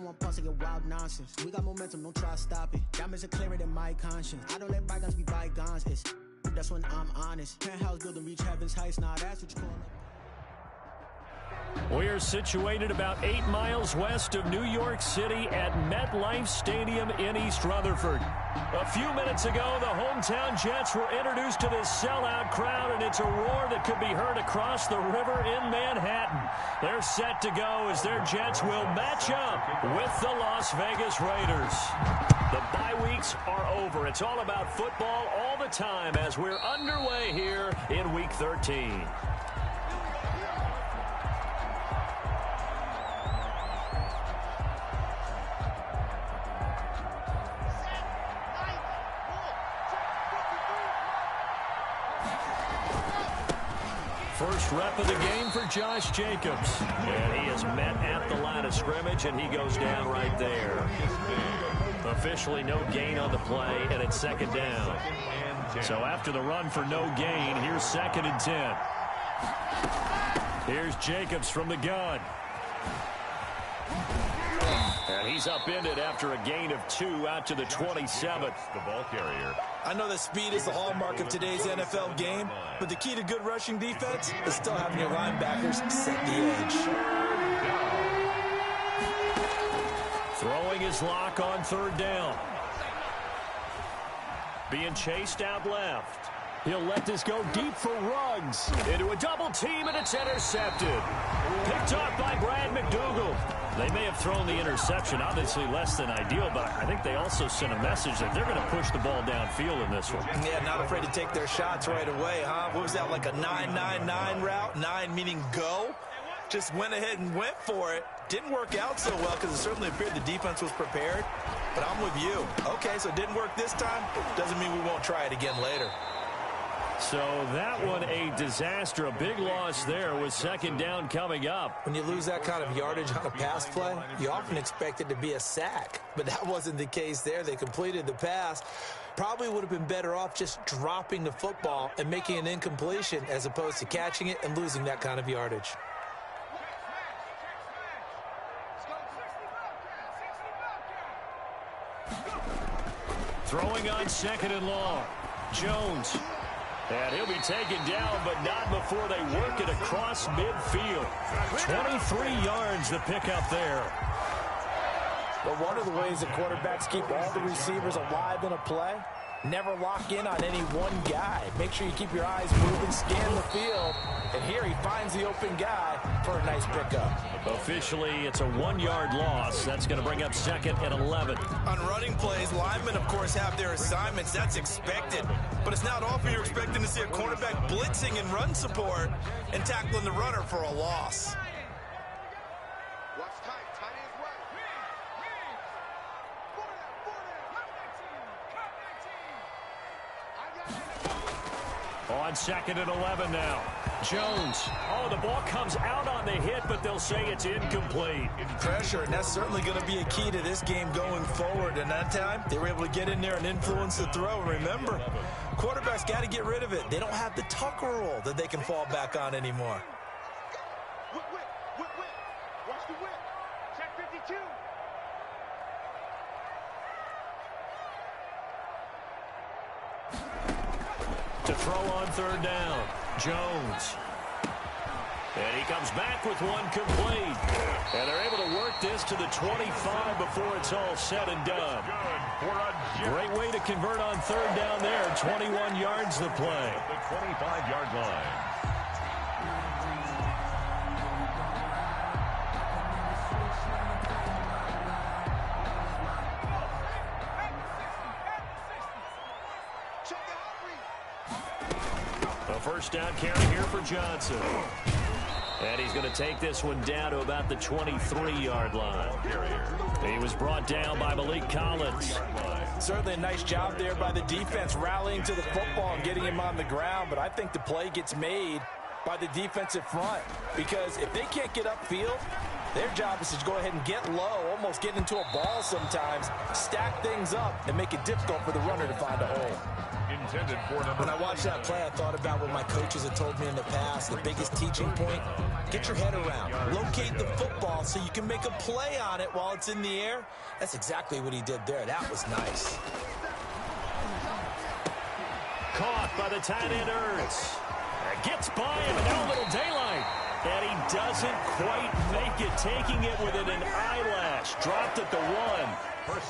don't want pulse to get wild nonsense. We got momentum, don't try to stop it. Diamonds are clearer than my conscience. I don't let bygones be bygones. That's when I'm honest. Penthouse building, reach heaven's heights. Nah, that's what you call it. We are situated about 8 miles west of New York City at MetLife Stadium in East Rutherford. A few minutes ago, the hometown Jets were introduced to this sellout crowd, and it's a roar that could be heard across the river in Manhattan. They're set to go as their Jets will match up with the Las Vegas Raiders. The bye weeks are over. It's all about football all the time as we're underway here in Week 13. First rep of the game for Josh Jacobs. And he is met at the line of scrimmage, and he goes down right there. Officially no gain on the play, and it's second down. So after the run for no gain, here's 2nd and 10. Here's Jacobs from the gun. And he's upended after a gain of 2 out to the 27th. The ball carrier. I know that speed is the hallmark of today's NFL game, but the key to good rushing defense is still having your linebackers set the edge. Throwing his lock on 3rd down. Being chased out left. He'll let this go deep for Ruggs. Into a double team, and it's intercepted. Picked off by Brad McDougal. They may have thrown the interception, obviously less than ideal, but I think they also sent a message that they're going to push the ball downfield in this one. Yeah, not afraid to take their shots right away, huh? What was that, like a 9-9-9 route? 9 meaning go? Just went ahead and went for it. Didn't work out so well because it certainly appeared the defense was prepared. But I'm with you. Okay, so it didn't work this time. Doesn't mean we won't try it again later. So that one a disaster. A big loss there with 2nd down coming up. When you lose that kind of yardage on a pass play, you often expect it to be a sack. But that wasn't the case there. They completed the pass. Probably would have been better off just dropping the football and making an incompletion as opposed to catching it and losing that kind of yardage. Throwing on 2nd and long. Jones. And he'll be taken down, but not before they work it across midfield. 23 yards the pickup there. But one of the ways that quarterbacks keep all the receivers alive in a play, never lock in on any one guy. Make sure you keep your eyes moving, scan the field, and here he finds the open guy for a nice pickup. Officially, it's a 1-yard loss. That's going to bring up 2nd and 11. On running plays, linemen, of course, have their assignments. That's expected. But it's not often you're expecting to see a cornerback blitzing in run support and tackling the runner for a loss. On 2nd and 11 now. Jones. Oh, the ball comes out on the hit, but they'll say it's incomplete. Pressure, and that's certainly going to be a key to this game going forward. And that time, they were able to get in there and influence the throw. Remember, quarterbacks got to get rid of it. They don't have the Tucker rule that they can fall back on anymore. Watch the whip. Check 52. To throw on 3rd down. Jones. And he comes back with one complete. And they're able to work this to the 25 before it's all said and done. Great way to convert on 3rd down there. 21 yards the play. The 25-yard line. First down carry here for Johnson. And he's going to take this one down to about the 23-yard line. He was brought down by Malik Collins. Certainly a nice job there by the defense rallying to the football and getting him on the ground. But I think the play gets made by the defensive front. Because if they can't get upfield, Their job is to go ahead and get low, almost get into a ball sometimes, stack things up, and make it difficult for the runner to find a hole. Intended for number. When I watched that play, I thought about what my coaches had told me in the past. The biggest teaching point, get your head around. Locate the football so you can make a play on it while it's in the air. That's exactly what he did there. That was nice. Caught by the tight end, Ertz. Gets by him, and now a little daylight. And he doesn't quite make it, taking it within an eyelash. Dropped at the 1.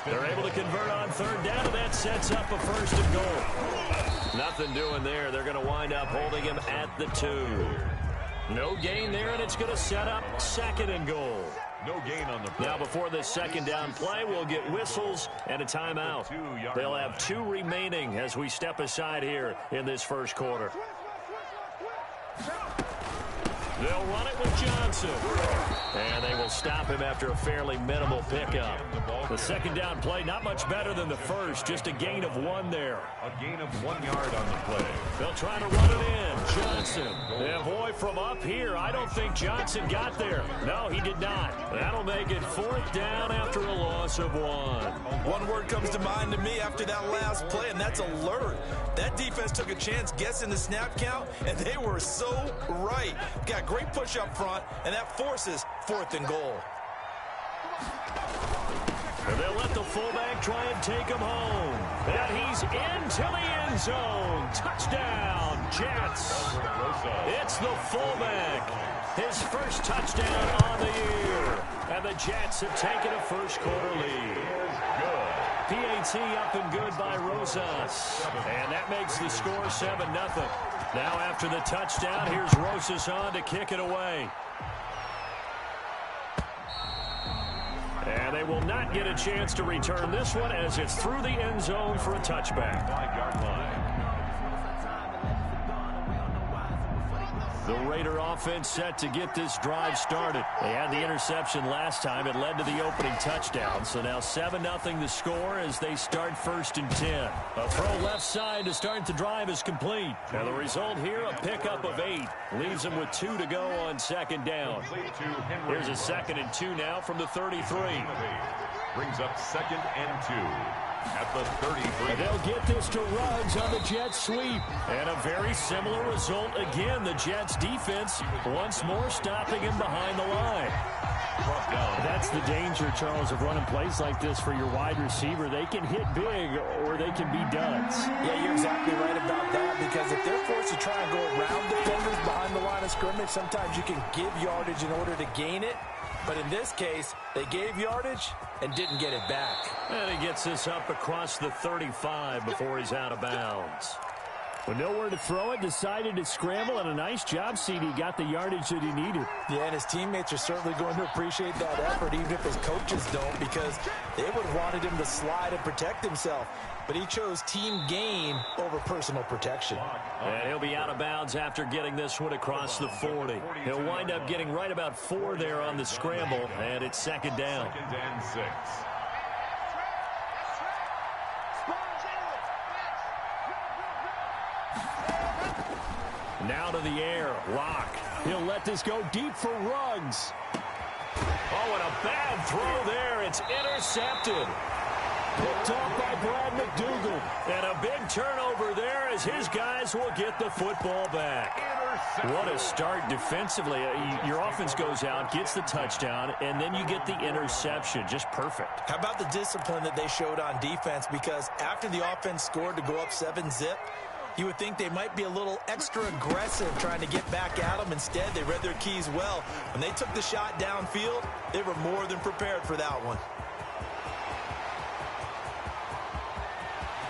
They're able to convert on third down, and that sets up a first and goal. Nothing doing there. They're going to wind up holding him at the 2. No gain there, and it's going to set up second and goal. No gain on the play. Now, before this second down play, we'll get whistles and a timeout. They'll have 2 remaining as we step aside here in this first quarter. They'll run it with Johnson. And they will stop him after a fairly minimal pickup. The second down play, not much better than the first. Just a gain of 1 there. A gain of 1 yard on the play. They'll try to run it in. Johnson. And boy, from up here, I don't think Johnson got there. No, he did not. That'll make it 4th down after a loss of 1. One word comes to mind to me after that last play, and that's alert. That defense took a chance guessing the snap count, and they were so right. Got great push up front, and that forces 4th and goal. And they'll let the fullback try and take him home. And he's into the end zone. Touchdown, Jets. It's the fullback. His first touchdown on the year. And the Jets have taken a first quarter lead. PAT up and good by Rosas. And that makes the score 7-0. Now after the touchdown, here's Rosas on to kick it away. And they will not get a chance to return this one as it's through the end zone for a touchback. 5-yard line. The Raider offense set to get this drive started. They had the interception last time. It led to the opening touchdown. So now 7-0 the score as they start 1st and 10. A throw left side to start the drive is complete. And the result here, a pickup of 8. Leaves them with 2 to go on second down. Here's a 2nd and 2 now from the 33. Brings up 2nd and 2. At the 33. And they'll get this to Ruggs on the Jets sweep. And a very similar result again. The Jets defense once more stopping him behind the line. That's the danger, Charles, of running plays like this for your wide receiver. They can hit big or they can be duds. Yeah, you're exactly right about that, because if they're forced to try and go around defenders behind the line of scrimmage, sometimes you can give yardage in order to gain it. But in this case, they gave yardage and didn't get it back. And he gets this up across the 35 before he's out of bounds. With nowhere to throw it, decided to scramble, and a nice job, CD. Got the yardage that he needed. Yeah, and his teammates are certainly going to appreciate that effort, even if his coaches don't, because they would have wanted him to slide and protect himself. But he chose team gain over personal protection. And he'll be out of bounds after getting this one across the 40. He'll wind up getting right about 4 there on the scramble, and it's 2nd down. 2nd and 6. Now to the air. Lock. He'll let this go deep for Ruggs. Oh, and a bad throw there. It's intercepted. Picked off by Brad McDougal. And a big turnover there as his guys will get the football back. What a start defensively. Your offense goes out, gets the touchdown, and then you get the interception. Just perfect. How about the discipline that they showed on defense? Because after the offense scored to go up 7-zip, you would think they might be a little extra aggressive trying to get back at them. Instead, they read their keys well. When they took the shot downfield, they were more than prepared for that one.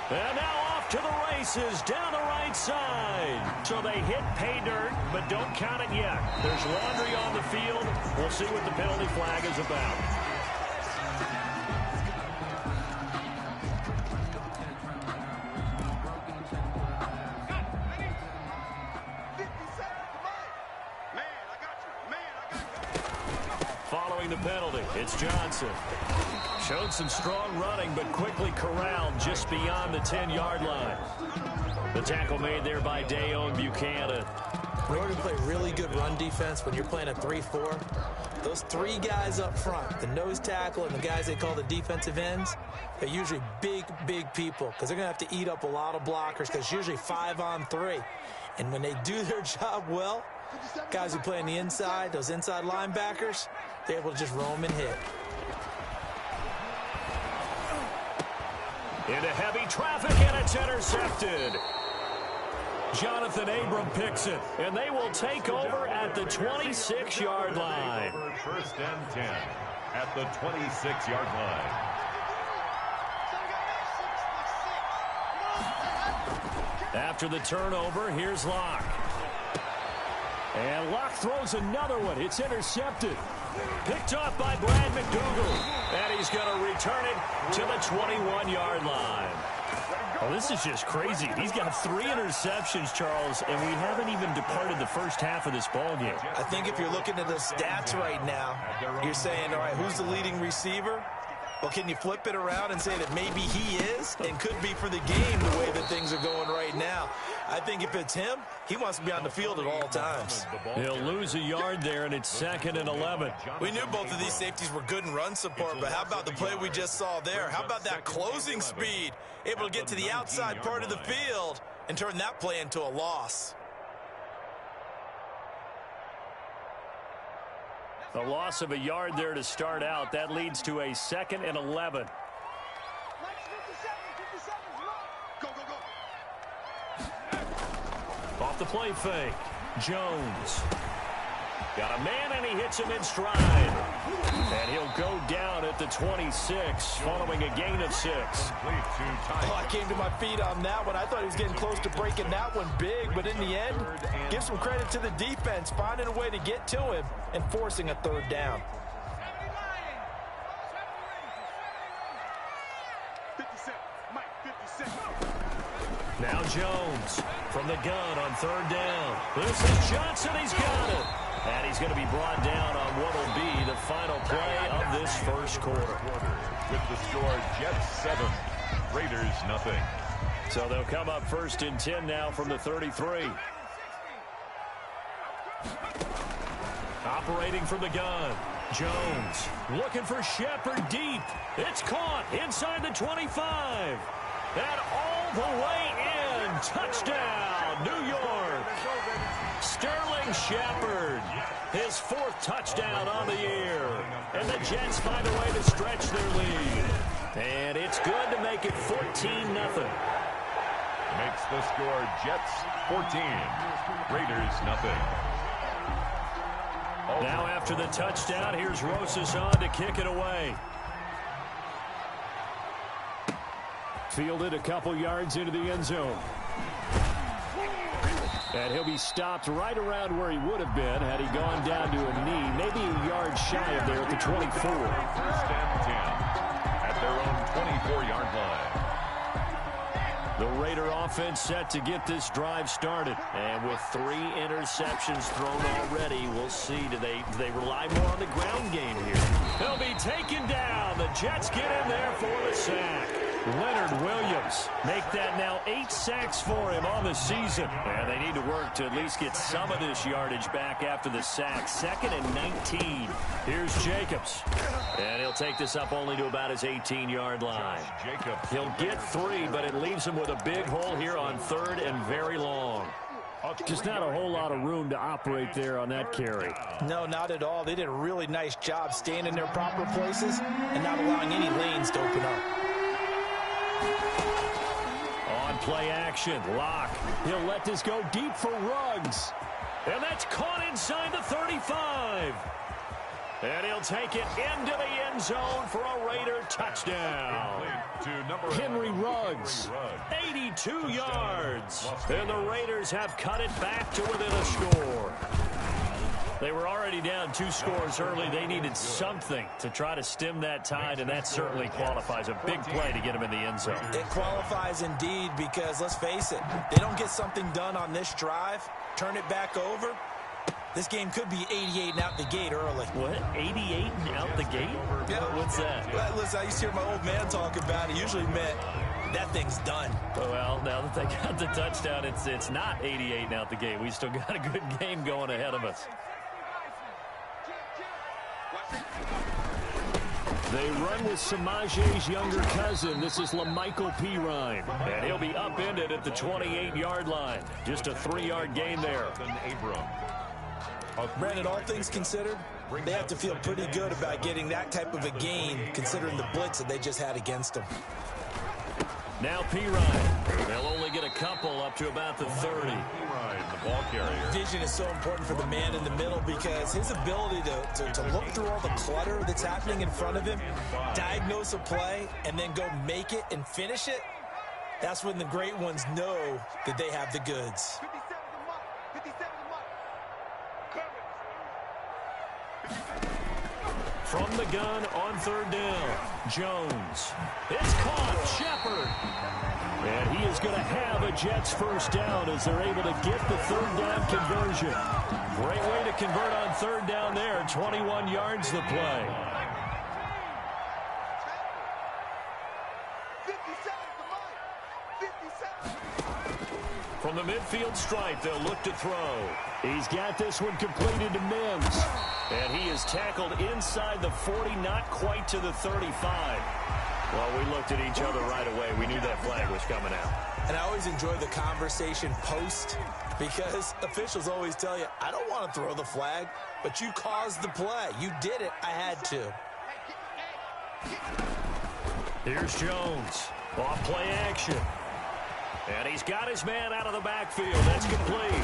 And now off to the races down the right side. So they hit pay dirt, but don't count it yet. There's laundry on the field. We'll see what the penalty flag is about. Following the penalty, it's Johnson. Showed some strong running, but quickly corralled just beyond the 10-yard line. The tackle made there by Dayon Buchanan. In order to play really good run defense when you're playing a 3-4, those three guys up front, the nose tackle and the guys they call the defensive ends, they're usually big, big people because they're going to have to eat up a lot of blockers because it's usually 5-on-3. And when they do their job well, guys who play on the inside, those inside linebackers, they're able to just roam and hit. Into heavy traffic, and it's intercepted. Jonathan Abram picks it, and they will take over at the 26-yard line. First and 10 at the 26-yard line. After the turnover, here's Locke. And Locke throws another one. It's intercepted. Picked off by Brad McDougal. And he's going to return it to the 21-yard line. Oh, this is just crazy. He's got 3 interceptions, Charles, and we haven't even departed the first half of this ballgame. I think if you're looking at the stats right now, you're saying, all right, who's the leading receiver? Well, can you flip it around and say that maybe he is and could be for the game the way that things are going right now? I think if it's him, he wants to be on the field at all times. He'll lose a yard there, and it's 2nd and 11. We knew both of these safeties were good in run support, but how about the play we just saw there? How about that closing speed? Able to get to the outside part of the field and turn that play into a loss. A loss of a yard there to start out. That leads to a 2nd and 11. Off the play fake. Jones. Got a man, and he hits him in stride. And he'll go down at the 26 following a gain of 6. Oh, I came to my feet on that one. I thought he was getting close to breaking that one big, but in the end, give some credit to the defense, finding a way to get to him and forcing a 3rd down. Now Jones from the gun on 3rd down. This is Johnson. He's got it. And he's going to be brought down on what will be the final play of this first quarter. With the score, Jets 7, Raiders nothing. So they'll come up 1st and 10 now from the 33. Operating from the gun. Jones looking for Shepard deep. It's caught inside the 25. And all the way in. Touchdown, New York. Sterling Shepard, his 4th touchdown on the year. And the Jets find a way to stretch their lead. And it's good to make it 14-0. Makes the score Jets 14, Raiders nothing. Now after the touchdown, here's Rosas on to kick it away. Fielded a couple yards into the end zone. And he'll be stopped right around where he would have been had he gone down to a knee, maybe a yard shy of there at the 24. 1st and 10 at their own 24-yard line. The Raider offense set to get this drive started. And with 3 interceptions thrown already, we'll see. Do they rely more on the ground game here? They'll be taken down. The Jets get in there for the sack. Leonard Williams make that now 8 sacks for him on the season. And they need to work to at least get some of this yardage back after the sack. 2nd and 19. Here's Jacobs. And he'll take this up only to about his 18-yard line. He'll get 3, but it leaves him with a big hole here on 3rd and very long. Just not a whole lot of room to operate there on that carry. No, not at all. They did a really nice job staying in their proper places and not allowing any lanes to open up. On play action, Locke. He'll let this go deep for Ruggs. And that's caught inside the 35. And he'll take it into the end zone for a Raider touchdown. Henry Ruggs, 82 yards. And the Raiders have cut it back to within a score. They were already down 2 scores early. They needed something to try to stem that tide, and that certainly qualifies. A big play to get them in the end zone. It qualifies indeed because, let's face it, they don't get something done on this drive, turn it back over, this game could be 88 and out the gate early. What? 88 and out the gate? Yeah. What's that? Well, listen, I used to hear my old man talk about it. Usually meant that thing's done. Well, now that they got the touchdown, it's not 88 now at the game. We still got a good game going ahead of us. They run with Samaje's younger cousin. This is LaMichael Pirine. And he'll be upended at the 28-yard line. Just a 3-yard gain there. Brandon, all things considered, they have to feel pretty good about getting that type of a gain, considering the blitz that they just had against them. Now Pirine. They'll only get a couple up to about the 30. The ball carrier. Vision is so important for the man in the middle because his ability to look through all the clutter that's happening in front of him, diagnose a play, and then go make it and finish it, that's when the great ones know that they have the goods. From the gun on 3rd down, Jones. It's caught, Shepard. And he is going to have a Jets first down as they're able to get the 3rd down conversion. Great way to convert on 3rd down there. 21 yards the play. From the midfield stripe, they'll look to throw. He's got this one completed to Mims. And he is tackled inside the 40, not quite to the 35. Well, we looked at each other right away. We knew that flag was coming out. And I always enjoy the conversation post because officials always tell you, I don't want to throw the flag, but you caused the play. You did it. I had to. Here's Jones. Off play action. And he's got his man out of the backfield. That's complete.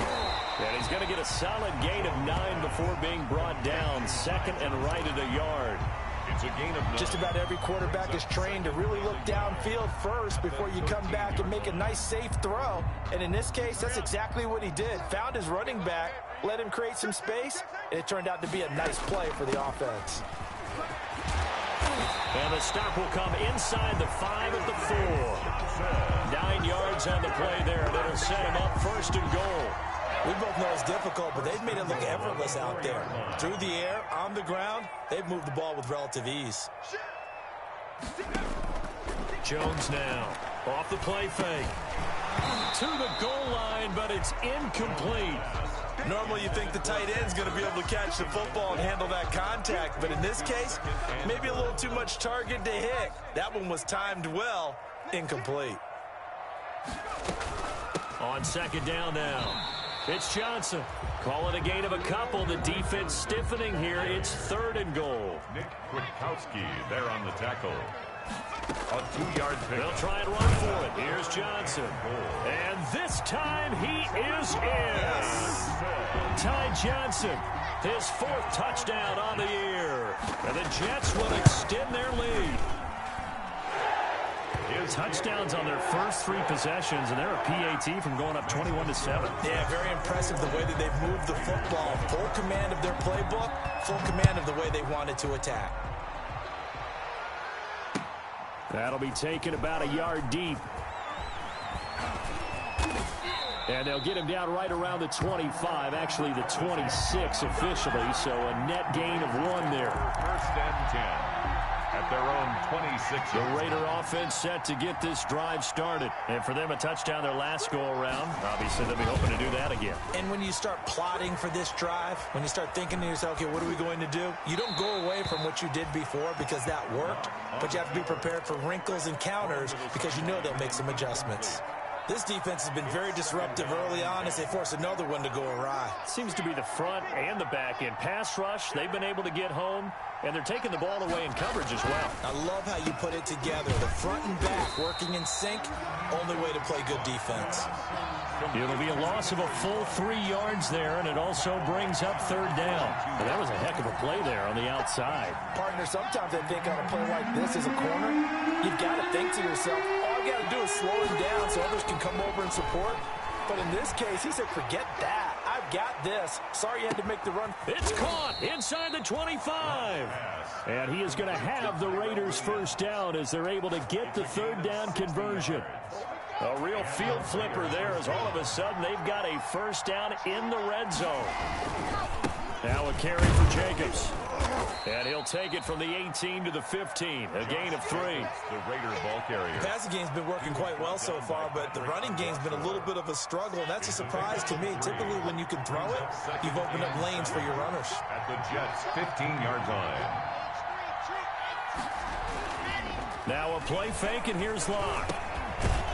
And he's going to get a solid gain of 9 before being brought down. Second and right at a yard. It's a gain of 9. Just about every quarterback is trained to really look downfield first before you come back and make a nice, safe throw. And in this case, that's exactly what he did. Found his running back, let him create some space, and it turned out to be a nice play for the offense. And the stop will come inside the 5 at the 4. 9 yards on the play there. That'll set him up 1st and goal. We both know it's difficult, but they've made it look effortless out there. Through the air, on the ground, they've moved the ball with relative ease. Jones now. Off the play fake. To the goal line, but it's incomplete. Normally you think the tight end's going to be able to catch the football and handle that contact, but in this case, maybe a little too much target to hit. That one was timed well, incomplete. On 2nd down now. It's Johnson. Call it a gain of a couple. The defense stiffening here. It's 3rd and goal. Nick Kwiatkowski there on the tackle. A 2-yard pick. They'll try and run for it. Here's Johnson. And this time he is in. Ty Johnson, his 4th touchdown on the year. And the Jets will extend their lead. Touchdowns on their first 3 possessions, and they're a PAT from going up 21-7. Yeah, very impressive the way that they've moved the football. Full command of their playbook, full command of the way they wanted to attack. That'll be taken about a yard deep. And they'll get him down right around the 25, actually the 26 officially, so a net gain of 1 there. 1st and 10. At their own 26. The Raider offense set to get this drive started. And for them, a touchdown their last go-around. Obviously, they'll be hoping to do that again. And when you start plotting for this drive, when you start thinking to yourself, okay, what are we going to do? You don't go away from what you did before because that worked, but you have to be prepared for wrinkles and counters because you know they'll make some adjustments. This defense has been very disruptive early on as they force another one to go awry. Seems to be the front and the back end. Pass rush, they've been able to get home, and they're taking the ball away in coverage as well. I love how you put it together. The front and back working in sync, only way to play good defense. It'll be a loss of a full 3 yards there, and it also brings up 3rd down. But that was a heck of a play there on the outside. Partner, sometimes I think on a play like this as a corner, you've got to think to yourself, all you got to do is slow him down so others can come over and support. But in this case, he said, forget that. I've got this. Sorry you had to make the run. It's caught inside the 25. And he is going to have the Raiders first down as they're able to get the 3rd down conversion. A real field flipper there as all of a sudden they've got a first down in the red zone. Now a carry for Jacobs. And he'll take it from the 18 to the 15. A gain of 3. The Raider ball carrier. The passing game's been working quite well so far, but the running game's been a little bit of a struggle, and that's a surprise to me. Typically, when you can throw it, you've opened up lanes for your runners. At the Jets' 15-yard line. Now a play fake, and here's Locke.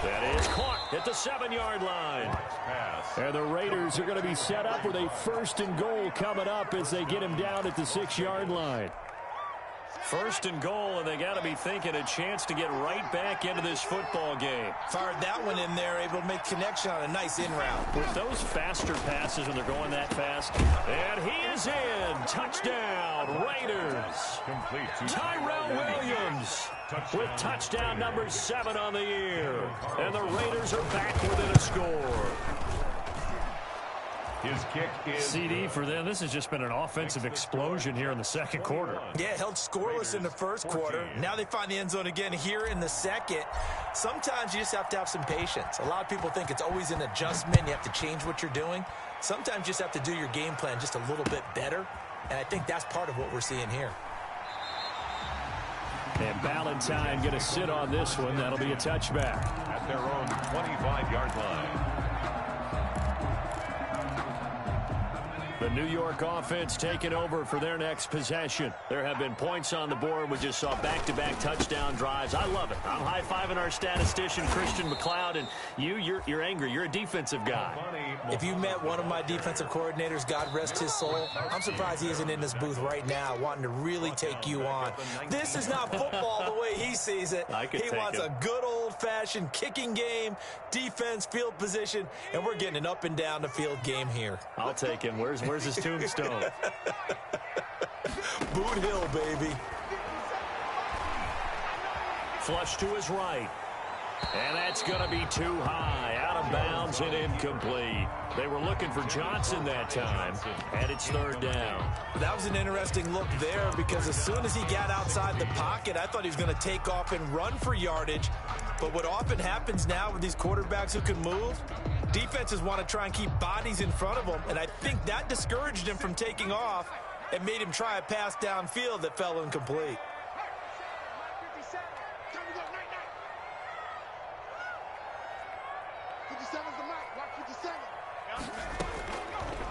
That is caught at the 7-yard line. And the Raiders are going to be set up with a 1st and goal coming up as they get him down at the 6-yard line. 1st and goal, and they got to be thinking a chance to get right back into this football game. Fired that one in there, able to make connection on a nice in route. With those faster passes when they're going that fast. And he is in. Touchdown, Raiders. Complete to Tyrell Williams with touchdown number 7 on the year. And the Raiders are back within a score. His kick is CD for them. This has just been an offensive explosion here in the second quarter. Yeah, held scoreless in the first quarter. Now they find the end zone again here in the second. Sometimes you just have to have some patience. A lot of people think it's always an adjustment. You have to change what you're doing. Sometimes you just have to do your game plan just a little bit better. And I think that's part of what we're seeing here. And Ballantyne going to sit on this one. That'll be a touchback. At their own 25-yard line. The New York offense taking over for their next possession. There have been points on the board. We just saw back-to-back touchdown drives. I love it. I'm high-fiving our statistician, Christian McLeod, and you're angry. You're a defensive guy. If you met one of my defensive coordinators, God rest his soul, I'm surprised he isn't in this booth right now wanting to really take you on. This is not football the way he sees it. He wants a good old-fashioned kicking game, defense, field position, and we're getting an up-and-down-the-field game here. I'll take him. Where's his tombstone? Boot Hill, baby. Flush to his right. And that's going to be too high. Out of bounds and incomplete. They were looking for Johnson that time, and it's 3rd down. That was an interesting look there because as soon as he got outside the pocket, I thought he was going to take off and run for yardage. But what often happens now with these quarterbacks who can move, defenses want to try and keep bodies in front of them, and I think that discouraged him from taking off and made him try a pass downfield that fell incomplete.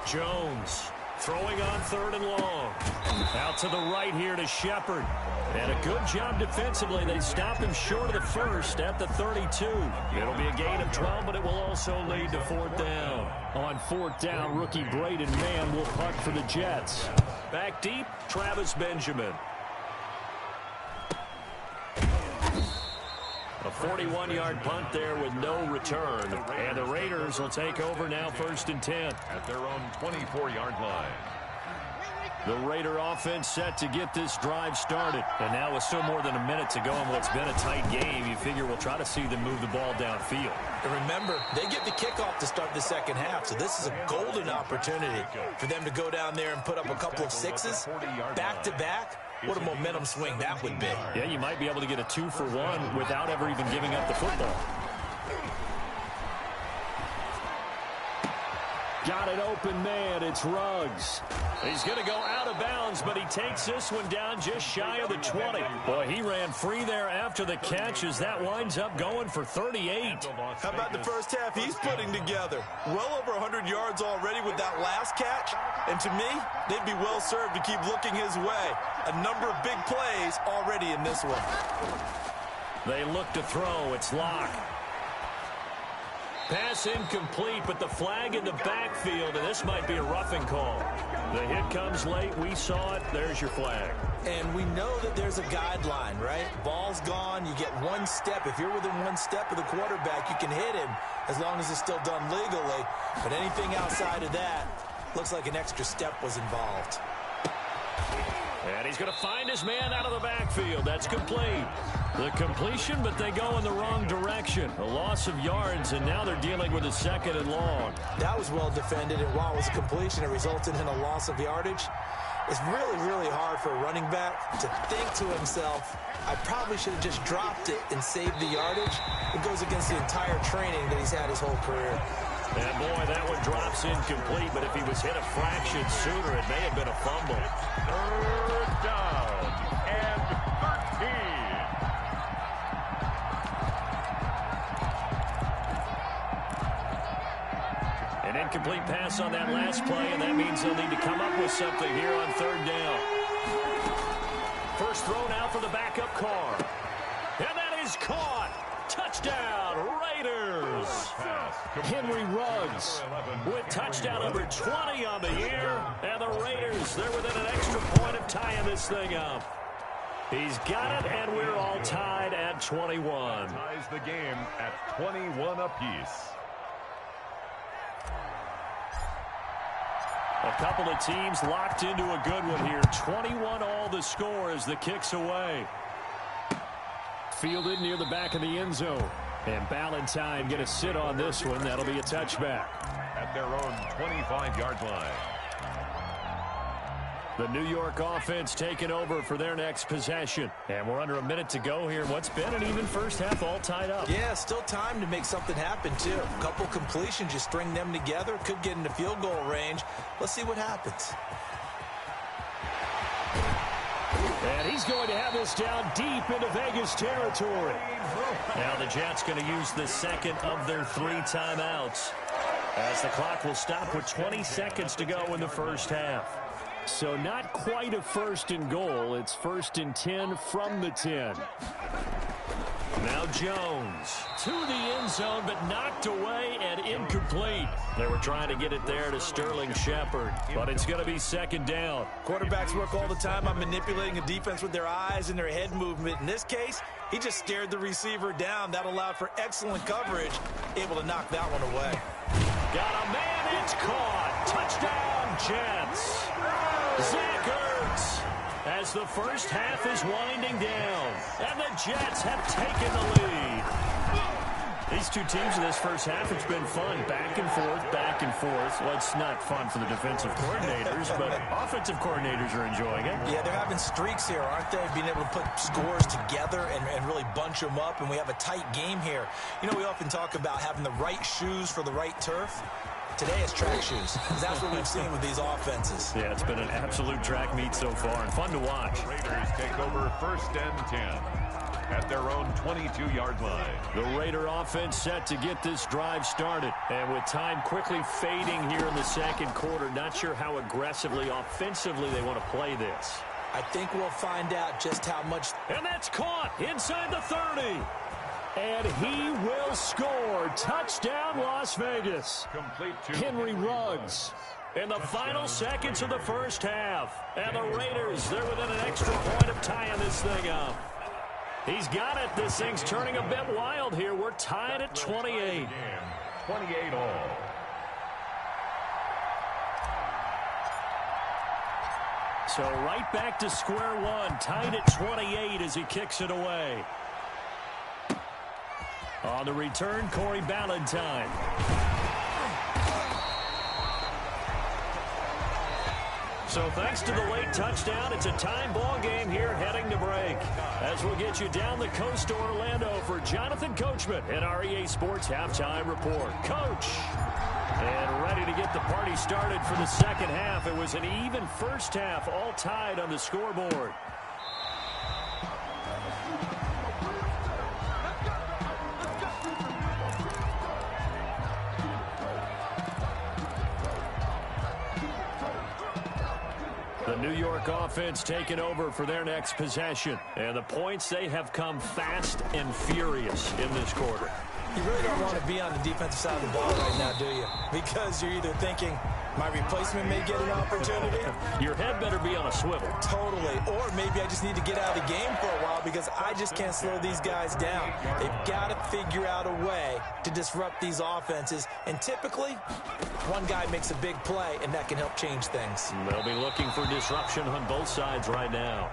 Jones throwing on 3rd and long. Out to the right here to Shepard. And a good job defensively. They stop him short of the 1st at the 32. It'll be a gain of 12, but it will also lead to 4th down. On 4th down, rookie Braden Mann will punt for the Jets. Back deep, Travis Benjamin. A 41-yard punt there with no return. And the Raiders will take over now 1st and 10. At their own 24-yard line. The Raider offense set to get this drive started. And now with still more than a minute to go in what's been a tight game, you figure we'll try to see them move the ball downfield. And remember, they get the kickoff to start the second half, so this is a golden opportunity for them to go down there and put up a couple of sixes back-to-back. What a momentum swing that would be. Yeah, you might be able to get a 2-for-1 without ever even giving up the football. Got an open man. It's Ruggs. He's going to go out of bounds, but he takes this one down just shy of the 20. Boy, he ran free there after the catch as that winds up going for 38. How about the first half he's putting together? Well over 100 yards already with that last catch. And to me, they'd be well served to keep looking his way. A number of big plays already in this one. They look to throw. It's Locke. Pass incomplete, but the flag in the backfield, and this might be a roughing call. The hit comes late. We saw it. There's your flag. And we know that there's a guideline, right? Ball's gone. You get one step. If you're within one step of the quarterback, you can hit him as long as it's still done legally. But anything outside of that looks like an extra step was involved. And he's going to find his man out of the backfield. That's complete. The completion, but they go in the wrong direction. A loss of yards, and now they're dealing with a 2nd and long. That was well defended, and while it was a completion, it resulted in a loss of yardage. It's really, really hard for a running back to think to himself, I probably should have just dropped it and saved the yardage. It goes against the entire training that he's had his whole career. And boy, that one drops incomplete, but if he was hit a fraction sooner, it may have been a fumble. Third down and 13. An incomplete pass on that last play, and that means they'll need to come up with something here on third down. First throw now for the backup Carr. And that is caught. Touchdown, Raiders. Henry Ruggs with touchdown number 20 on the year. And the Raiders, they're within an extra point of tying this thing up. He's got it, and we're all tied at 21. Ties the game at 21 apiece. A couple of teams locked into a good one here. 21 all the score as the kick's away. Fielded near the back of the end zone. And Ballantyne going to sit on this one. That'll be a touchback. At their own 25-yard line. The New York offense taking over for their next possession. And we're under a minute to go here. What's been an even first half, all tied up. Yeah, still time to make something happen, too. A couple completions, you string them together. Could get into field goal range. Let's see what happens. And he's going to have this down deep into Vegas territory. Now the Jets going to use the second of their 3 timeouts, as the clock will stop with 20 seconds to go in the first half. So not quite a first and goal. It's first and 10 from the 10. Now Jones to the end zone, but knocked away and incomplete. They were trying to get it there to Sterling Shepard, but it's going to be second down. Quarterbacks work all the time on manipulating a defense with their eyes and their head movement. In this case, he just stared the receiver down. That allowed for excellent coverage, able to knock that one away. Got a man, it's caught. Touchdown, Jets. Zach Ertz, as the first half is winding down, and the Jets have taken the lead. These two teams in this first half, it's been fun. Back and forth, back and forth. Well, it's not fun for the defensive coordinators, but offensive coordinators are enjoying it. Yeah, they're having streaks here, aren't they? Being able to put scores together and really bunch them up, and we have a tight game here. You know, we often talk about having the right shoes for the right turf. Today it's track shoes. That's what we've seen with these offenses. Yeah, it's been an absolute track meet so far, and fun to watch. The Raiders take over first and 10 at their own 22-yard line. The Raider offense set to get this drive started. And with time quickly fading here in the second quarter, not sure how aggressively, offensively they want to play this. I think we'll find out just how much. And that's caught inside the 30. And he will score. Touchdown, Las Vegas. Complete to Henry Ruggs in the final seconds of the first half. And the Raiders, they're within an extra point of tying this thing up. He's got it. This thing's turning a bit wild here. We're tied at 28. 28 all. So right back to square one. Tied at 28 as he kicks it away. On the return, Corey Ballantyne. So thanks to the late touchdown, it's a time ball game here heading to break. As we'll get you down the coast to Orlando for Jonathan Coachman in our EA Sports Halftime Report. Coach, and ready to get the party started for the second half. It was an even first half, all tied on the scoreboard. The New York offense taking over for their next possession. And the points, they have come fast and furious in this quarter. You really don't want to be on the defensive side of the ball right now, do you? Because you're either thinking, my replacement may get an opportunity. Your head better be on a swivel. Totally. Or maybe I just need to get out of the game for a while because I just can't slow these guys down. They've got to figure out a way to disrupt these offenses. And typically, one guy makes a big play, and that can help change things. They'll be looking for disruption on both sides right now.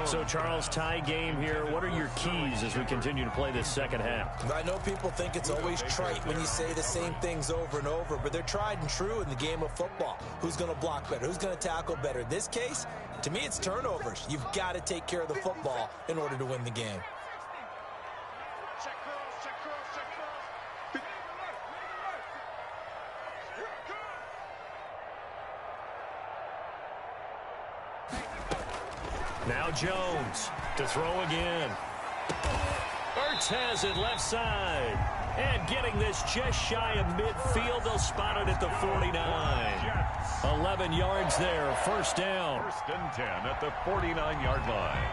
So, Charles, tie game here. What are your keys as we continue to play this second half? I know people think it's always trite when you say the same things over and over, but they're tried and true in the game of football. Who's going to block better? Who's going to tackle better? In this case, to me, it's turnovers. You've got to take care of the football in order to win the game. Now Jones to throw again. Ertz has it left side. And getting this just shy of midfield, they'll spot it at the 49. 11 yards there, first down. First and 10 at the 49-yard line.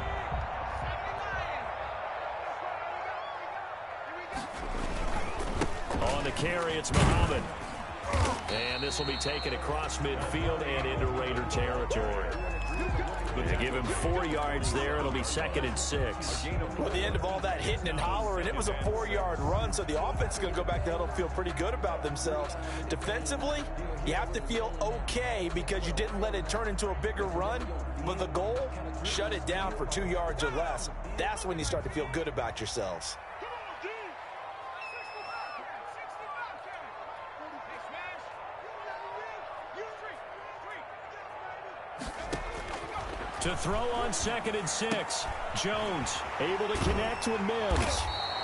On the carry, it's Muhammad. And this will be taken across midfield and into Raider territory. They give him 4 yards there. It'll be 2nd and 6. Well, at the end of all that hitting and hollering, it was a 4-yard run, so the offense is going to go back to huddle and feel pretty good about themselves. Defensively, you have to feel okay because you didn't let it turn into a bigger run. But the goal, shut it down for 2 yards or less. That's when you start to feel good about yourselves. To throw on 2nd and 6. Jones able to connect with Mims.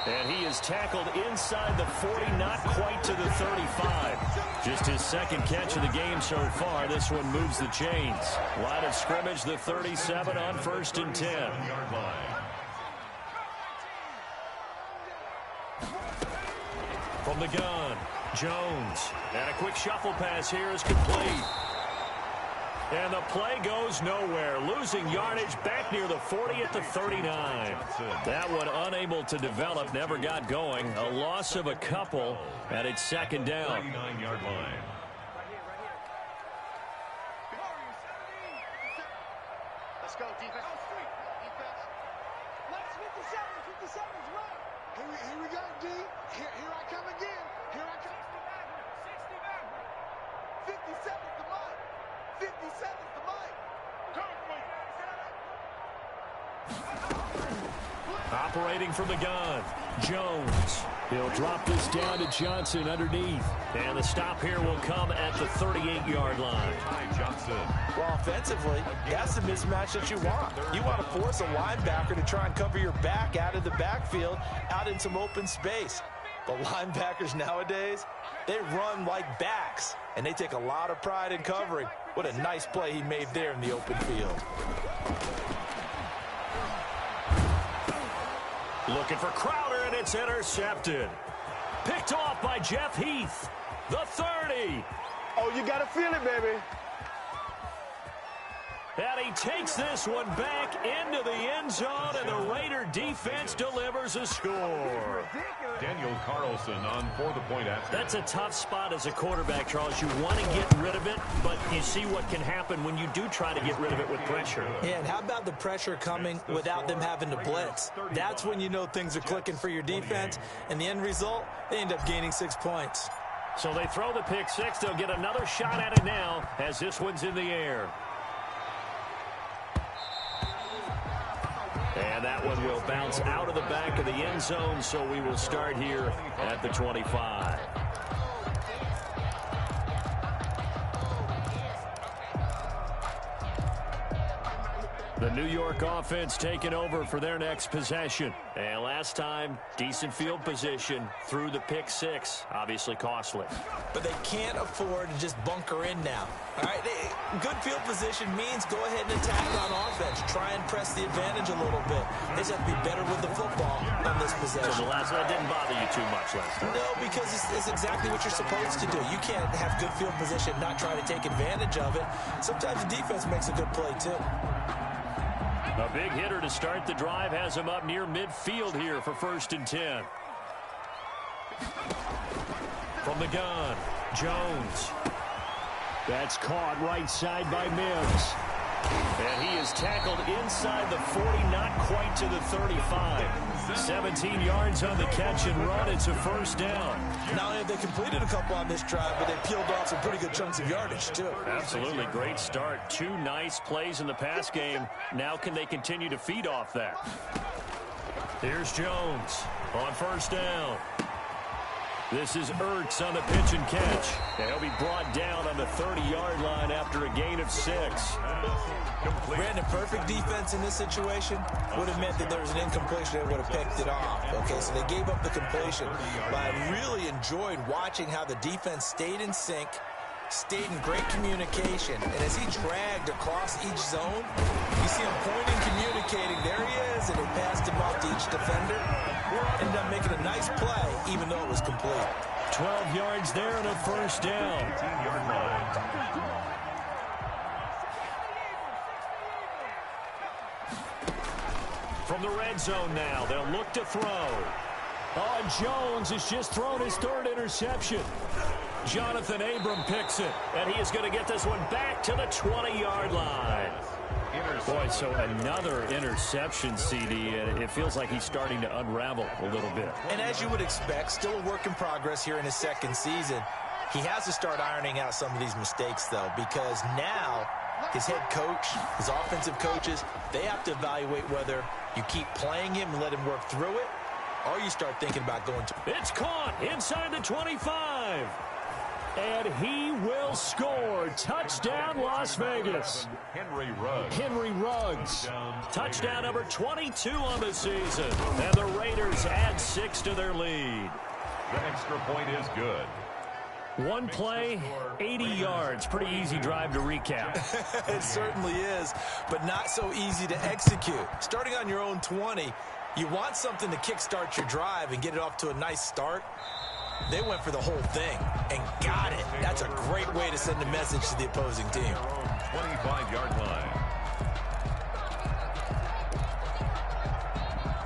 And he is tackled inside the 40, not quite to the 35. Just his 2nd catch of the game so far. This one moves the chains. Line of scrimmage, the 37 on 1st and 10. From the gun, Jones. And a quick shuffle pass here is complete. And the play goes nowhere. Losing yardage back near the 40 at the 39. That one unable to develop, never got going. A loss of a couple, and it's 2nd down. 39-yard line. Let's go, defense. Let's 57's right. Here we go, D. Here I come again. Here I come. 57's the mark. 57's the mark. Operating from the gun, Jones. He'll drop this down to Johnson underneath. And the stop here will come at the 38-yard line. Johnson. Well, offensively, that's the mismatch that you want. You want to force a linebacker to try and cover your back out of the backfield, out in some open space. The linebackers nowadays, they run like backs, and they take a lot of pride in covering. What a nice play he made there in the open field. Looking for Crowder, and it's intercepted. Picked off by Jeff Heath. The 30. Oh, you got to feel it, baby. And he takes this one back into the end zone, and the Raider defense delivers a score. Daniel Carlson on for the point after. That's a tough spot as a quarterback, Charles. You want to get rid of it, but you see what can happen when you do try to get rid of it with pressure. Yeah, and how about the pressure coming without them having to blitz? That's when you know things are clicking for your defense, and the end result, they end up gaining 6 points. So they throw the pick six. They'll get another shot at it now as this one's in the air. And that one will bounce out of the back of the end zone, so we will start here at the 25. The New York offense taking over for their next possession. And last time, decent field position through the pick six. Obviously costly. But they can't afford to just bunker in now. All right, good field position means go ahead and attack on offense. Try and press the advantage a little bit. They just have to be better with the football on this possession. So the last one didn't bother you too much last time. No, because it's exactly what you're supposed to do. You can't have good field position, not try to take advantage of it. Sometimes the defense makes a good play, too. A big hitter to start the drive has him up near midfield here for 1st and 10. From the gun, Jones. That's caught right side by Mims. And he is tackled inside the 40, not quite to the 35. 17 yards on the catch and run. It's a 1st down. Not only have they completed a couple on this drive, but they peeled off some pretty good chunks of yardage, too. Absolutely. Great start. 2 nice plays in the pass game. Now can they continue to feed off that? Here's Jones on 1st down. This is Ertz on the pitch and catch. And he'll be brought down on the 30-yard line after a gain of 6. Brandon, perfect defense in this situation would have meant that there was an incompletion. They would have picked it off. Okay, so they gave up the completion. But I really enjoyed watching how the defense stayed in sync stayed in great communication. And as he dragged across each zone, you see him pointing, communicating. There he is, and he passed him off to each defender. Ended up making a nice play, even though it was complete. 12 yards there and a first down. 18-yard line. From the red zone now, they'll look to throw. Oh, Jones has just thrown his third interception. Jonathan Abram picks it, and he is going to get this one back to the 20-yard line. Boy, so another interception, CD, and it feels like he's starting to unravel a little bit. And as you would expect, still a work in progress here in his second season. He has to start ironing out some of these mistakes, though, because now his head coach, his offensive coaches, they have to evaluate whether you keep playing him and let him work through it, or you start thinking about going to... It's caught inside the 25. And he will score. Touchdown, Las Vegas. Henry Ruggs. Touchdown number 22 on the season. And the Raiders add 6 to their lead. The extra point is good. One play, 80 yards. Pretty easy drive to recap. It certainly is, but not so easy to execute. Starting on your own 20, you want something to kickstart your drive and get it off to a nice start. They went for the whole thing and got it. That's a great way to send a message to the opposing team. 25-yard line.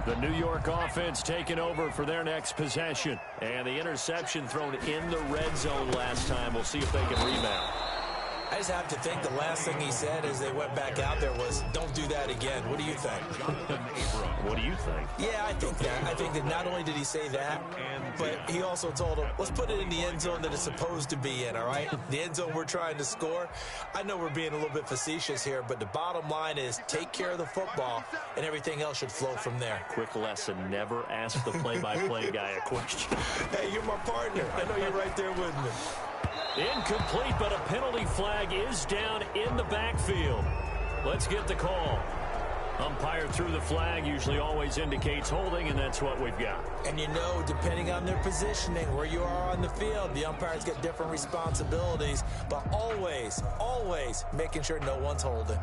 The New York offense taking over for their next possession. And the interception thrown in the red zone last time. We'll see if they can rebound. I just have to think the last thing he said as they went back out there was, don't do that again. What do you think? What do you think? Yeah, I think that. I think that not only did he say that, but he also told him, let's put it in the end zone that it's supposed to be in, all right? The end zone we're trying to score. I know we're being a little bit facetious here, but the bottom line is take care of the football, and everything else should flow from there. Quick lesson, never ask the play-by-play guy a question. Hey, you're my partner. I know you're right there with me. Incomplete, but a penalty flag is down in the backfield. Let's get the call. Umpire threw the flag, usually always indicates holding, and that's what we've got. And you know, depending on their positioning, where you are on the field, the umpires get different responsibilities, but always, always making sure no one's holding.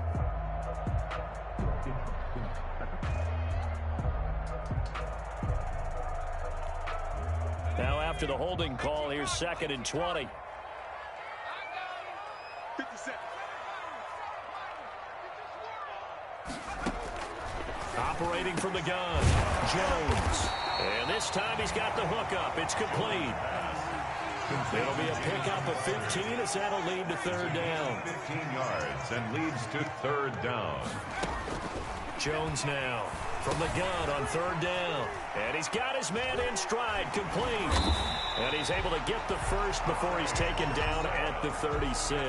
Now after the holding call, here's 2nd and 20. Operating from the gun, Jones. And this time he's got the hook up. It's complete. It'll be a pickup of 15 as that'll lead to 3rd down. 15 yards and leads to 3rd down. Jones now from the gun on 3rd down. And he's got his man in stride, complete. And he's able to get the first before he's taken down at the 36.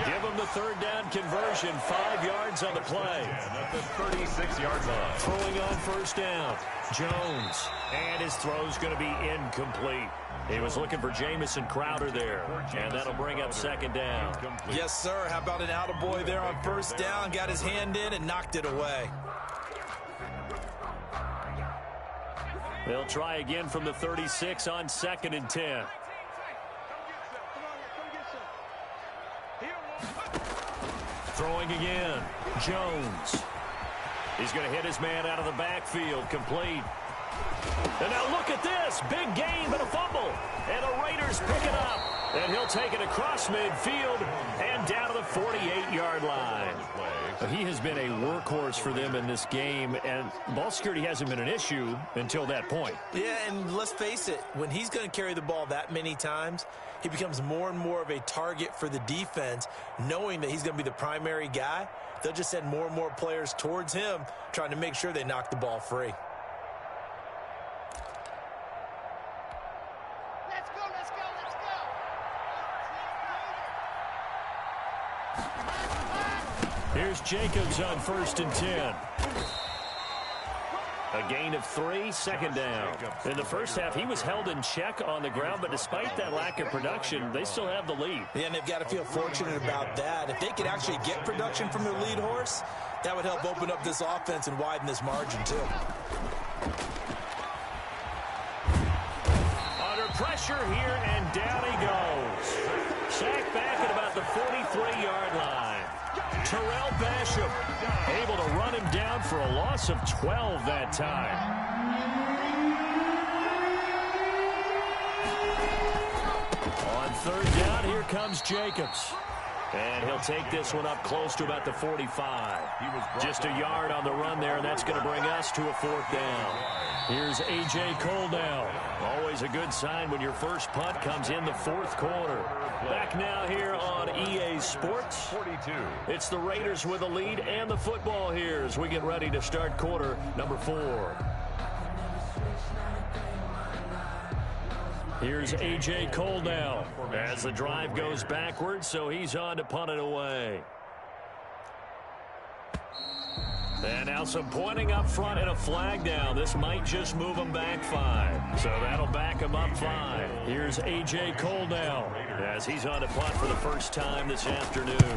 Give him the 3rd down conversion, 5 yards on the play. At the 36-yard line. Throwing on 1st down, Jones. And his throw's going to be incomplete. He was looking for Jamison Crowder there. And that'll bring up 2nd down. Yes, sir. How about an attaboy there on 1st down? Got his hand in and knocked it away. They'll try again from the 36 on 2nd and 10. Throwing again, Jones. He's going to hit his man out of the backfield, complete. And now look at this, big gain but a fumble. And the Raiders pick it up. And he'll take it across midfield and down to the 48-yard line. He has been a workhorse for them in this game, and ball security hasn't been an issue until that point. Yeah, and let's face it, when he's going to carry the ball that many times, he becomes more and more of a target for the defense, knowing that he's going to be the primary guy. They'll just send more and more players towards him, trying to make sure they knock the ball free. Let's go, let's go, let's go. Here's Jacobs on 1st and 10. A gain of 3, 2nd down. In the first half, he was held in check on the ground, but despite that lack of production, they still have the lead. Yeah, and they've got to feel fortunate about that. If they could actually get production from their lead horse, that would help open up this offense and widen this margin, too. Under pressure here, and down he goes. sack back at about the 43-yard line. Terrell Basham able to run him down for a loss of 12 that time. On third down, here comes Jacobs. And he'll take this one up close to about the 45. Just a yard on the run there, and that's going to bring us to a fourth down. Here's A.J. Cole now. Always a good sign when your first punt comes in the fourth quarter. Back now here on EA Sports. 42. It's the Raiders with a lead and the football here as we get ready to start quarter number 4. Here's A.J. Cole now as the drive goes backwards, so he's on to punt it away. And now some pointing up front and a flag down. This might just move him back 5. So that'll back him up 5. Here's A.J. Cole now as he's on to punt for the first time this afternoon.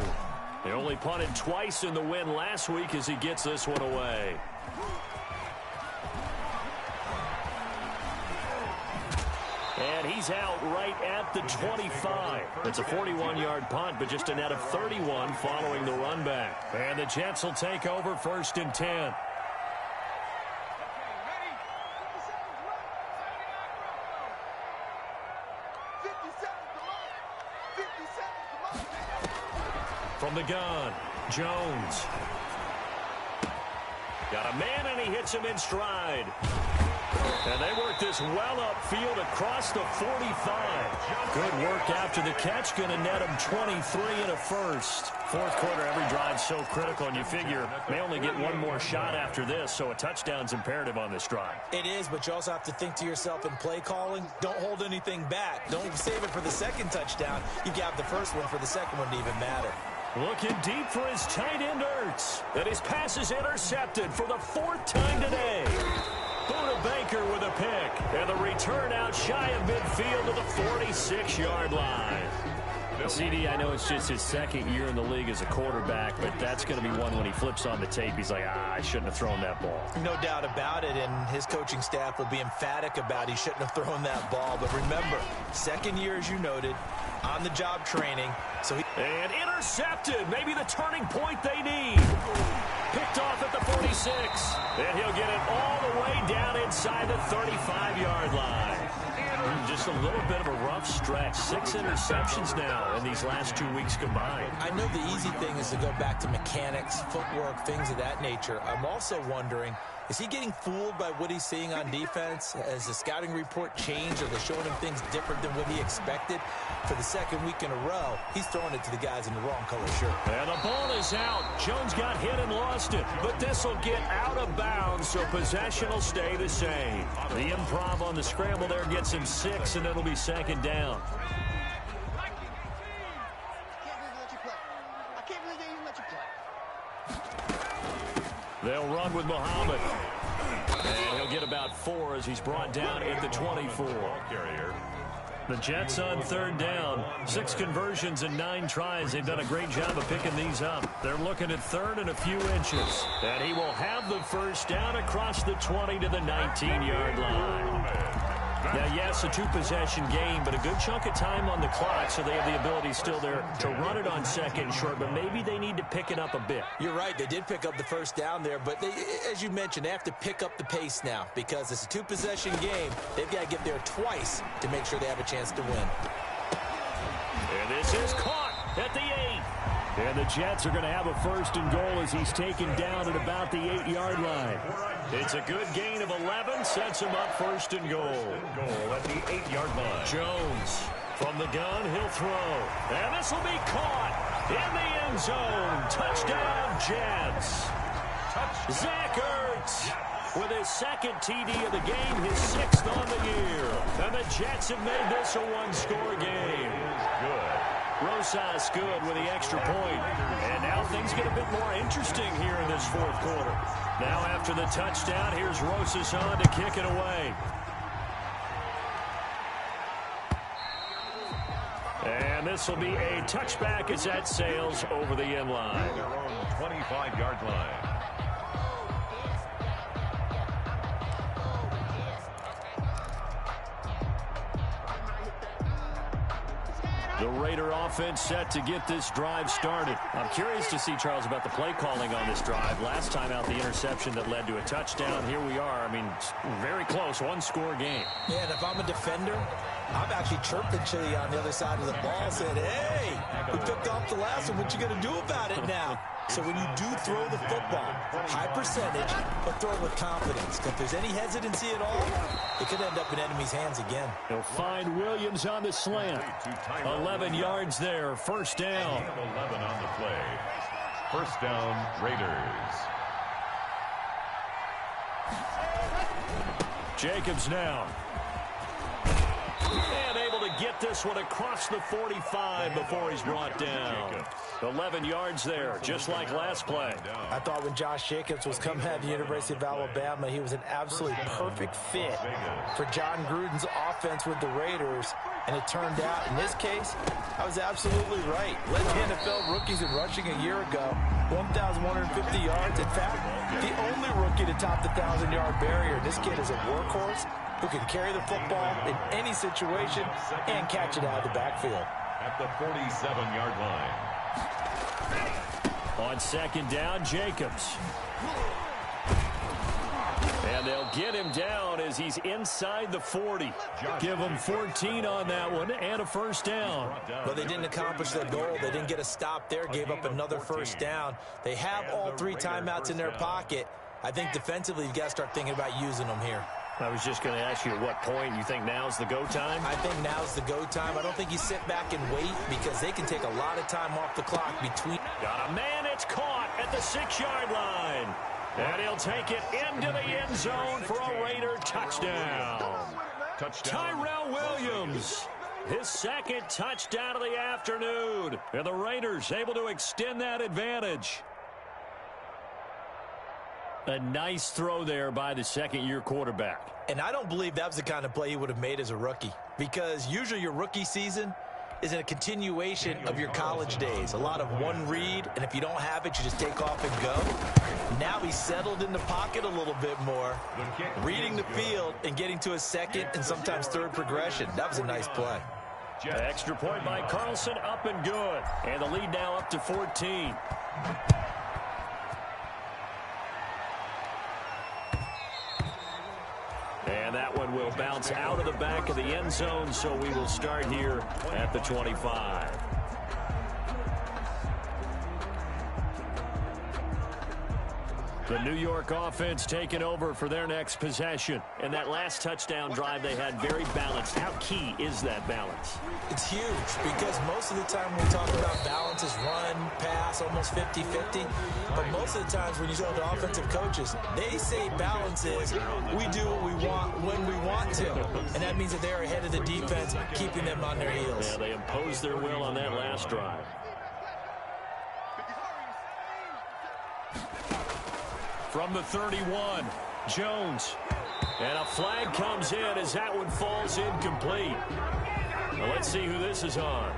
They only punted twice in the win last week as he gets this one away. And he's out right at the 25. It's a 41-yard punt, but just a net of 31 following the run back. And the Jets will take over first and 10. From the gun, Jones. Got a man, and he hits him in stride. And they work this well upfield across the 45. Good work after the catch. Going to net him 23 and a first. Fourth quarter, every drive so critical, and you figure they only get one more shot after this, so a touchdown's imperative on this drive. It is, but you also have to think to yourself in play calling, don't hold anything back. Don't save it for the second touchdown. You can have the first one for the second one to even matter. Looking deep for his tight end, Ertz. And his pass is intercepted for the fourth time today. Buda Baker with a pick. And the return out shy of midfield to the 46-yard line. CD, I know it's just his second year in the league as a quarterback, but that's going to be one when he flips on the tape. He's like, I shouldn't have thrown that ball. No doubt about it, and his coaching staff will be emphatic about he shouldn't have thrown that ball. But remember, second year, as you noted, on-the-job training. And intercepted. Maybe the turning point they need. Picked off at the 46. And he'll get it all the way down inside the 35-yard line. Just a little bit of a rough stretch. 6 interceptions now in these last 2 weeks combined. I know the easy thing is to go back to mechanics, footwork, things of that nature. I'm also wondering, is he getting fooled by what he's seeing on defense? Has the scouting report changed? Are they showing him things different than what he expected? For the second week in a row, he's throwing it to the guys in the wrong color shirt. And the ball is out. Jones got hit and lost it. But this will get out of bounds, so possession will stay the same. The improv on the scramble there gets him 6, and it'll be second down. They'll run with Muhammad. And he'll get about 4 as he's brought down at the 24. The Jets on third down. 6 conversions and 9 tries. They've done a great job of picking these up. They're looking at third and a few inches. And he will have the first down across the 20 to the 19-yard line. Now, yes, a 2-possession game, but a good chunk of time on the clock, so they have the ability still there to run it on second and short, but maybe they need to pick it up a bit. You're right. They did pick up the first down there, but they, as you mentioned, they have to pick up the pace now because it's a 2-possession game. They've got to get there twice to make sure they have a chance to win. And this is caught at the 8. And the Jets are going to have a first and goal as he's taken down at about the 8-yard line. It's a good gain of 11, sets him up first and goal. Goal at the 8-yard line. Jones from the gun, he'll throw. And this will be caught in the end zone. Touchdown, Jets. Zach Ertz with his second TD of the game, his 6th on the year. And the Jets have made this a 1-score game. Good. Rosas good with the extra point. And now things get a bit more interesting here in this fourth quarter. Now after the touchdown, here's Rosas on to kick it away. And this will be a touchback as that sails over the end line. Their own 25-yard line. The Raider offense set to get this drive started. I'm curious to see, Charles, about the play calling on this drive. Last time out, the interception that led to a touchdown. Here we are. I mean, very close, one-score game. Yeah, and if I'm a defender, I'm actually chirping Chili on the other side of the ball, saying, hey, we picked off the last one. What you going to do about it now? So when you do throw the football, high percentage, but throw it with confidence. If there's any hesitancy at all, it could end up in enemy's hands again. He'll find Williams on the slant. 11 yards there, first down. 11 on the play. First down, Raiders. Jacobs now. And able to get this one across the 45 before he's brought down. 11 yards there, just like last play. I thought when Josh Jacobs was coming out of the University of Alabama, he was an absolutely perfect fit for John Gruden's offense with the Raiders. And it turned out, in this case, I was absolutely right. Led the NFL rookies in rushing a year ago, 1,150 yards. In fact, the only rookie to top the 1,000-yard barrier. This kid is a workhorse who can carry the football in any situation and catch it out of the backfield. At the 47-yard line. On second down, Jacobs. And they'll get him down as he's inside the 40. Give him 14 on that one and a first down. Well, they didn't accomplish their goal. They didn't get a stop there, gave up another first down. They have all 3 timeouts in their pocket. I think defensively you've got to start thinking about using them here. I was just going to ask you at what point you think now's the go time? I think now's the go time. I don't think you sit back and wait because they can take a lot of time off the clock between. Got a man, it's caught at the 6-yard line. And he'll take it into the end zone for a Raider touchdown. Tyrell Williams, his second touchdown of the afternoon. And the Raiders able to extend that advantage. A nice throw there by the second-year quarterback. And I don't believe that was the kind of play he would have made as a rookie, because usually your rookie season is a continuation of your college days. A lot of one read, and if you don't have it, you just take off and go. Now he's settled in the pocket a little bit more, reading the field and getting to a second and sometimes third progression. That was a nice play. Extra point by Carlson, up and good. And the lead now up to 14. And that one will bounce out of the back of the end zone, so we will start here at the 25. The New York offense taking over for their next possession. And that last touchdown drive they had very balanced. How key is that balance? It's huge because most of the time when we talk about balance is run, pass, almost 50-50. But most of the times when you talk to offensive coaches, they say balance is we do what we want when we want to. And that means that they're ahead of the defense, keeping them on their heels. Yeah, they imposed their will on that last drive. From the 31, Jones. And a flag comes in as that one falls incomplete. Now let's see who this is on.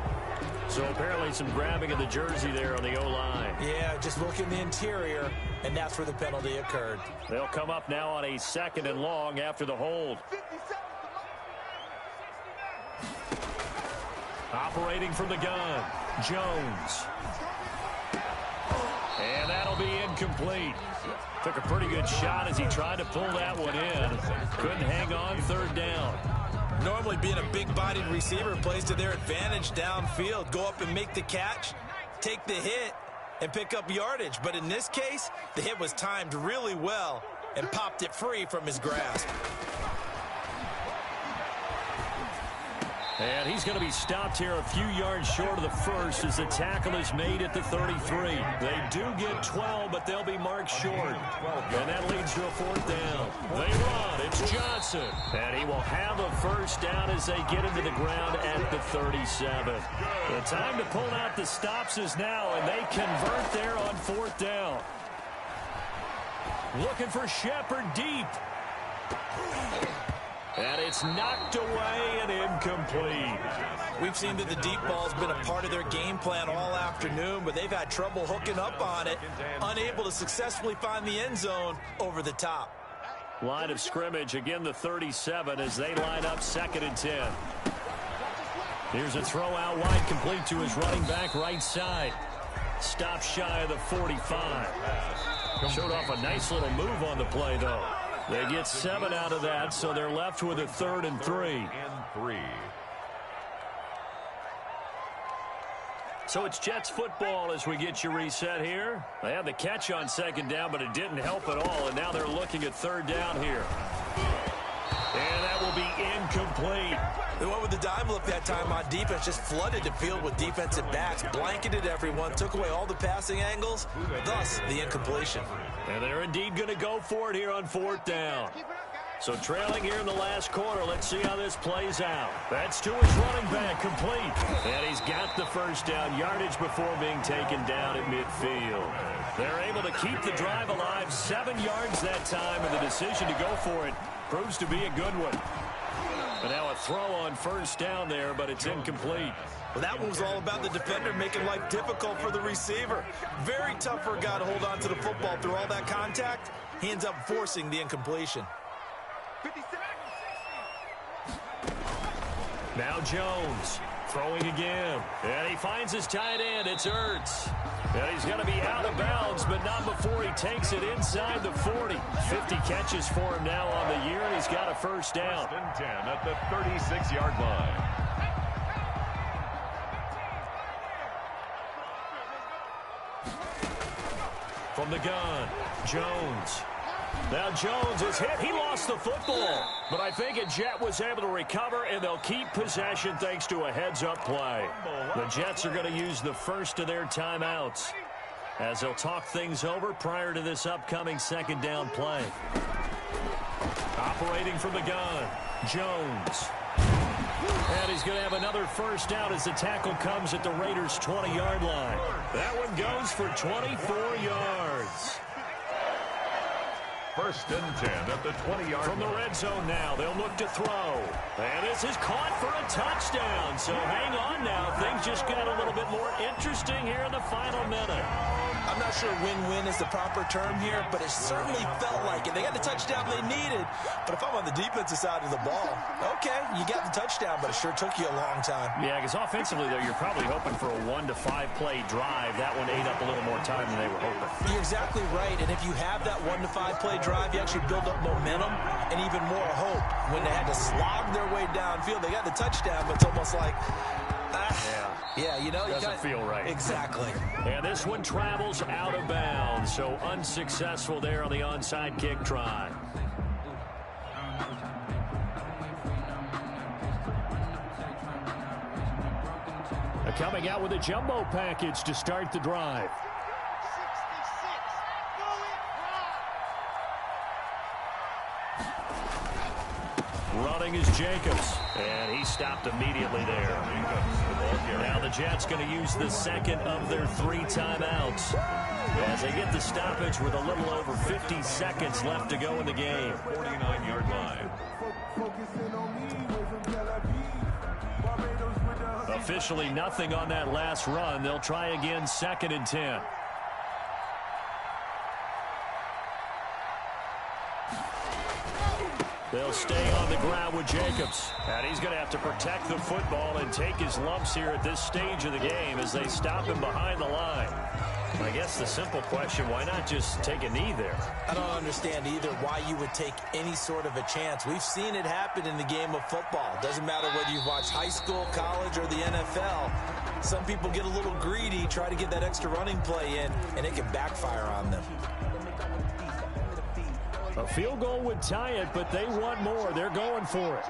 So apparently some grabbing of the jersey there on the O-line. Yeah, just look in the interior, and that's where the penalty occurred. They'll come up now on a second and long after the hold. Operating from the gun, Jones. And that'll be incomplete. Took a pretty good shot as he tried to pull that one in. Couldn't hang on, third down. Normally being a big-bodied receiver plays to their advantage downfield. Go up and make the catch, take the hit, and pick up yardage. But in this case, the hit was timed really well and popped it free from his grasp. And he's going to be stopped here a few yards short of the first as the tackle is made at the 33. They do get 12, but they'll be marked short. And that leads to a fourth down. They run. It's Johnson. And he will have a first down as they get into the ground at the 37. The time to pull out the stops is now, and they convert there on fourth down. Looking for Shepard deep. And it's knocked away and incomplete. We've seen that the deep ball's been a part of their game plan all afternoon, but they've had trouble hooking up on it, unable to successfully find the end zone over the top. Line of scrimmage, again the 37 as they line up second and 10. Here's a throw out wide, complete to his running back right side. Stop shy of the 45. Showed off a nice little move on the play, though. They get 7 out of that, so they're left with a 3rd and 3. So it's Jets football as we get you reset here. They had the catch on 2nd down, but it didn't help at all, and now they're looking at 3rd down here. And that will be incomplete. They went with the dime look that time on defense, just flooded the field with defensive backs, blanketed everyone, took away all the passing angles, thus the incompletion. And they're indeed going to go for it here on 4th down. So trailing here in the last quarter, let's see how this plays out. That's to his running back, complete. And he's got the 1st down yardage before being taken down at midfield. They're able to keep the drive alive, 7 yards that time, and the decision to go for it proves to be a good one. And now a throw on 1st down there, but it's incomplete. Well, that one was all about the defender making life difficult for the receiver. Very tough for a guy to hold on to the football through all that contact. He ends up forcing the incompletion. Now Jones throwing again. And he finds his tight end. It's Ertz. And he's going to be out of bounds, but not before he takes it inside the 40. 50 catches for him now on the year, and he's got a 1st down. 10 at the 36-yard line. From the gun, Jones. Now Jones is hit. He lost the football. But I think a Jet was able to recover, and they'll keep possession thanks to a heads-up play. The Jets are going to use the first of their timeouts as they'll talk things over prior to this upcoming 2nd down play. Operating from the gun, Jones. And he's going to have another 1st down as the tackle comes at the Raiders' 20-yard line. That one goes for 24 yards. 1st and 10 at the 20-yard line. From the red zone now, they'll look to throw. And this is caught for a touchdown. So hang on now. Things just got a little bit more interesting here in the final minute. I'm not sure win-win is the proper term here, but it certainly felt like it. They got the touchdown they needed, but if I'm on the defensive side of the ball, okay, you got the touchdown, but it sure took you a long time. Yeah, because offensively, though, you're probably hoping for a 1 to 5 play drive. That one ate up a little more time than they were hoping. You're exactly right, and if you have that 1 to 5 play drive, you actually build up momentum and even more hope. When they had to slog their way downfield, they got the touchdown, but it's almost like, yeah, you know, doesn't feel right. Exactly. And this one travels out of bounds, so unsuccessful there on the onside kick try. Coming out with a jumbo package to start the drive. Running is Jacobs, and he stopped immediately there. Now the Jets going to use the 2nd of their 3 timeouts as they get the stoppage with a little over 50 seconds left to go in the game. 49-yard line. Officially nothing on that last run. They'll try again, 2nd and 10. They'll stay on the ground with Jacobs. And he's going to have to protect the football and take his lumps here at this stage of the game as they stop him behind the line. I guess the simple question, why not just take a knee there? I don't understand either why you would take any sort of a chance. We've seen it happen in the game of football. Doesn't matter whether you've watched high school, college, or the NFL. Some people get a little greedy, try to get that extra running play in, and it can backfire on them. A field goal would tie it, but they want more. They're going for it.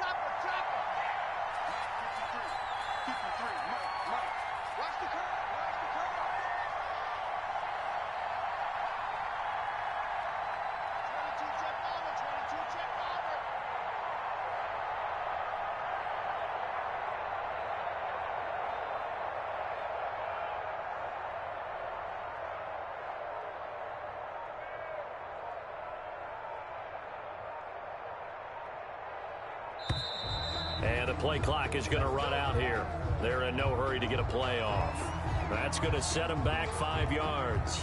And the play clock is going to run out here. They're in no hurry to get a play off. That's going to set them back 5 yards.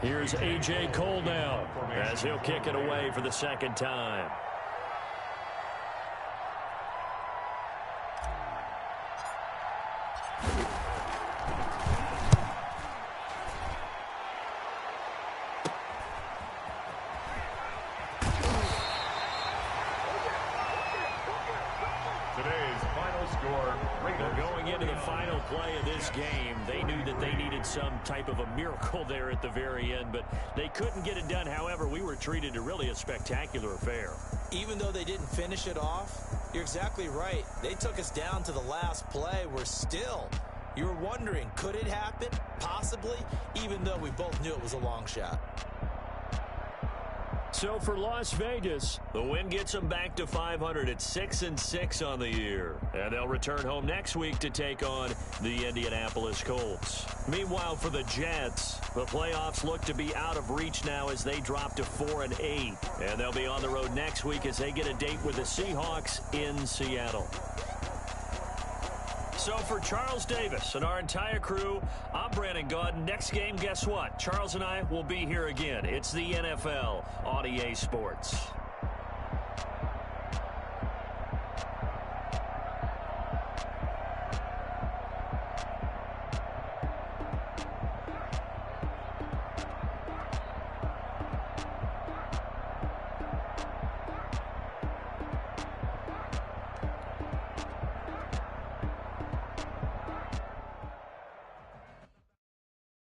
Here's A.J. Cole now as he'll kick it away for the second time. Going into the final play of this game, they knew that they needed some type of a miracle there at the very end, but they couldn't get it done. However, we were treated to really a spectacular affair. Even though they didn't finish it off, you're exactly right. They took us down to the last play. You were wondering, could it happen? Possibly, even though we both knew it was a long shot. So for Las Vegas, the win gets them back to 500 at 6-6 on the year. And they'll return home next week to take on the Indianapolis Colts. Meanwhile, for the Jets, the playoffs look to be out of reach now as they drop to 4-8. And they'll be on the road next week as they get a date with the Seahawks in Seattle. So for Charles Davis and our entire crew, I'm Brandon Gaudin. Next game, guess what? Charles and I will be here again. It's the NFL on EA Sports.